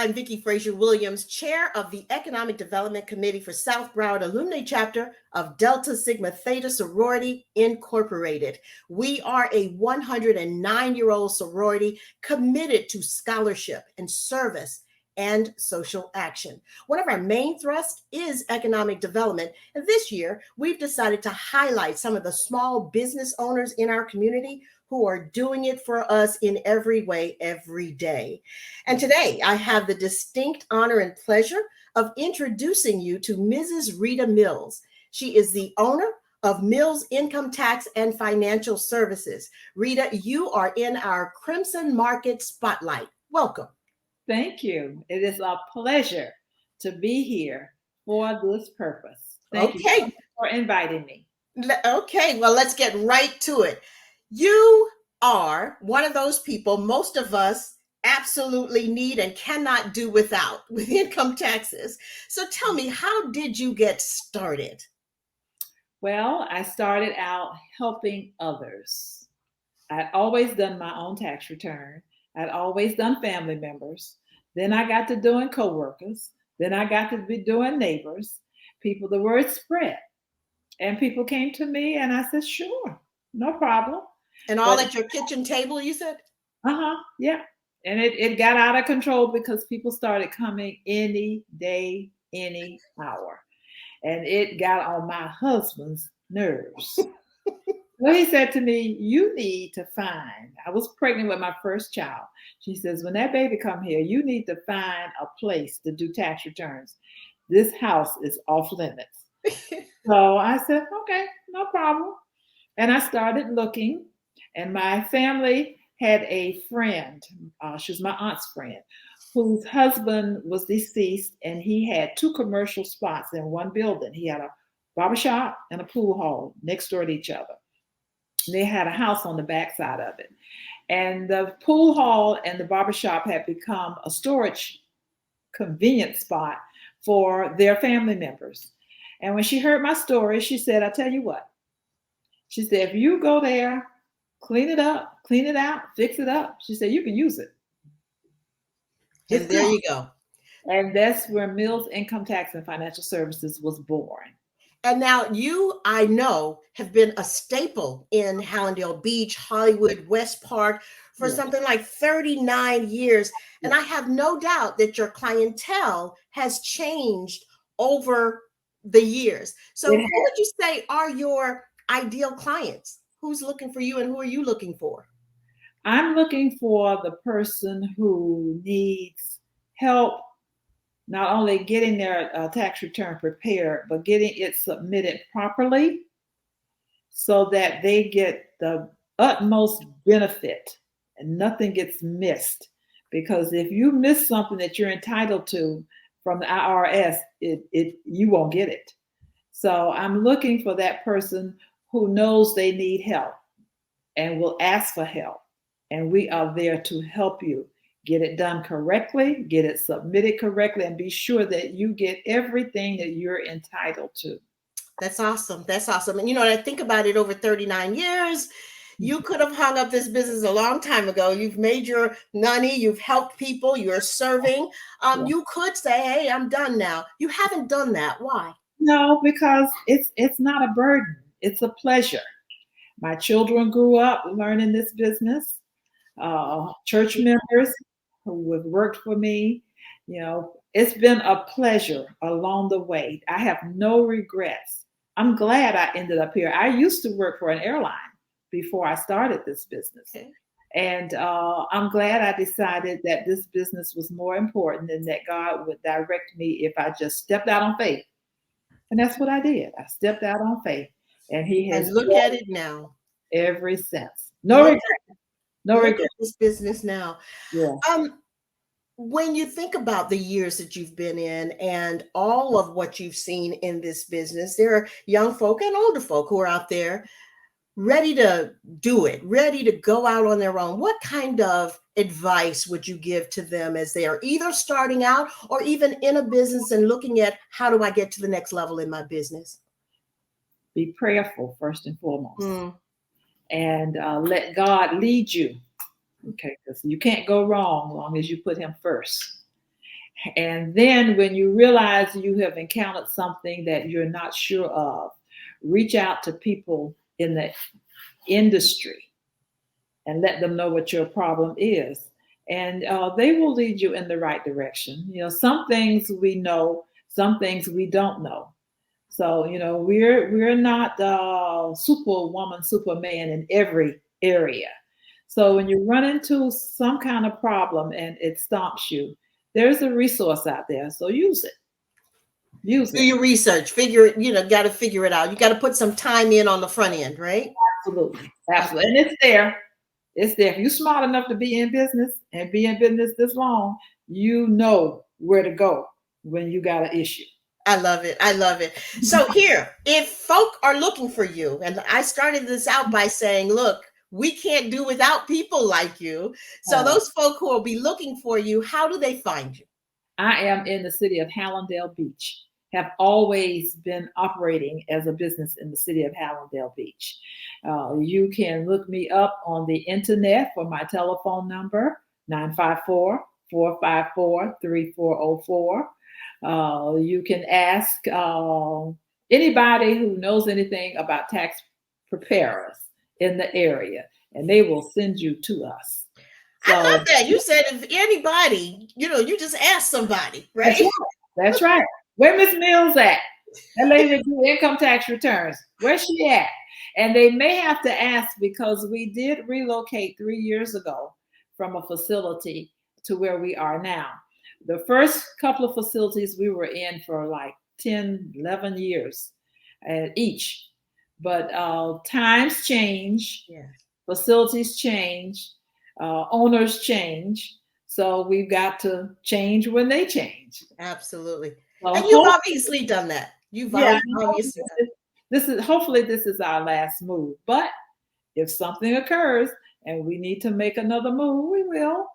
I'm Vicki Frazier Williams, Chair of the Economic Development Committee for South Broward Alumni Chapter of Delta Sigma Theta Sorority Incorporated. We are a 109-year-old sorority committed to scholarship and service and social action. One of our main thrusts is economic development. And this year, we've decided to highlight some of the small business owners in our community who are doing it for us in every way, every day. And today, I have the distinct honor and pleasure of introducing you to Mrs. Rita Mills. She is the owner of Mills Income Tax and Financial Services. Rita, you are in our Crimson Market Spotlight. Welcome. Thank you. It is a pleasure to be here for this purpose. Thank you so much for inviting me. Okay, well, let's get right to it. You are one of those people most of us absolutely need and cannot do without with income taxes. So tell me, how did you get started? Well, I started out helping others. I'd always done my own tax return. I'd always done family members. Then I got to doing coworkers. Then I got to be doing neighbors. People, the word spread. And people came to me and I said, sure, no problem. And all at your kitchen table, you said? Yeah. And it got out of control because people started coming any day, any hour. And it got on my husband's nerves. Well, he said to me, you need to find, I was pregnant with my first child. She says, when that baby come here, you need to find a place to do tax returns. This house is off limits. So I said, okay, no problem. And I started looking, and my family had a friend, she was my aunt's friend, whose husband was deceased, and he had two commercial spots in one building. He had a barbershop and a pool hall next door to each other. They had a house on the backside of it. And the pool hall and the barbershop had become a storage convenience spot for their family members. And when she heard my story, she said, I'll tell you what. She said, if you go there, clean it up, clean it out, fix it up, she said, you can use it. And there you go. And that's where Mills Income Tax and Financial Services was born. And now you, I know, have been a staple in Hallandale Beach, Hollywood, West Park for something like 39 years. And I have no doubt that your clientele has changed over the years. So who would you say are your ideal clients? Who's looking for you and who are you looking for? I'm looking for the person who needs help not only getting their tax return prepared, but getting it submitted properly so that they get the utmost benefit and nothing gets missed. Because if you miss something that you're entitled to from the IRS, you won't get it. So I'm looking for that person who knows they need help and will ask for help. And we are there to help you get it done correctly, get it submitted correctly, and be sure that you get everything that you're entitled to. That's awesome. That's awesome. And I think about it over 39 years. You could have hung up this business a long time ago. You've made your money. You've helped people. You're serving. You could say, hey, I'm done now. You haven't done that. Why? No, because it's not a burden. It's a pleasure. My children grew up learning this business. Church members who have worked for me, it's been a pleasure along the way. I have no regrets. I'm glad I ended up here. I used to work for an airline before I started this business. Okay. And I'm glad I decided that this business was more important and that God would direct me if I just stepped out on faith. And that's what I did. I stepped out on faith. And he has look at it now. Ever since. No regret. No regret. This business now. Yeah. When you think about the years that you've been in and all of what you've seen in this business, there are young folk and older folk who are out there ready to do it, ready to go out on their own. What kind of advice would you give to them as they are either starting out or even in a business and looking at how do I get to the next level in my business? Be prayerful first and foremost, and let God lead you. Okay, because you can't go wrong as long as you put him first. And then when you realize you have encountered something that you're not sure of, reach out to people in the industry and let them know what your problem is. And they will lead you in the right direction. Some things we know, some things we don't know. So, we're not superwoman, superman in every area. So when you run into some kind of problem and it stomps you, there's a resource out there. So use it. Use Do it. your research, figure it, got to figure it out. You got to put some time in on the front end, right? Absolutely. Absolutely. And it's there. It's there. If you're smart enough to be in business and be in business this long, you know where to go when you got an issue. I love it. I love it. So here, if folk are looking for you, and I started this out by saying, look, we can't do without people like you. So those folk who will be looking for you, how do they find you? I am in the city of Hallandale Beach, have always been operating as a business in the city of Hallandale Beach. You can look me up on the internet for my telephone number, 954-454-3404. You can ask anybody who knows anything about tax preparers in the area, and they will send you to us. So, I love that. You said if anybody, you just ask somebody, right? That's right. Where Miss Mills at? That lady that do income tax returns. Where's she at? And they may have to ask because we did relocate 3 years ago from a facility to where we are now. The first couple of facilities we were in for like 10, 11 years each. But times change, facilities change, owners change. So we've got to change when they change. Absolutely. And you've obviously done that. You've obviously done that. Hopefully this is our last move. But if something occurs and we need to make another move, we will.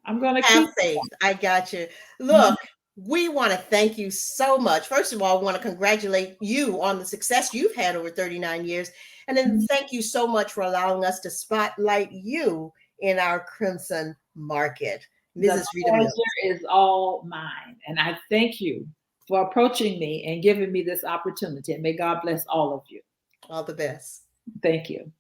I'm going to have faith. I got you. Look, we want to thank you so much. First of all, I want to congratulate you on the success you've had over 39 years. And then thank you so much for allowing us to spotlight you in our Crimson market. Mrs. Rita Mills. The pleasure is all mine. And I thank you for approaching me and giving me this opportunity. And may God bless all of you. All the best. Thank you.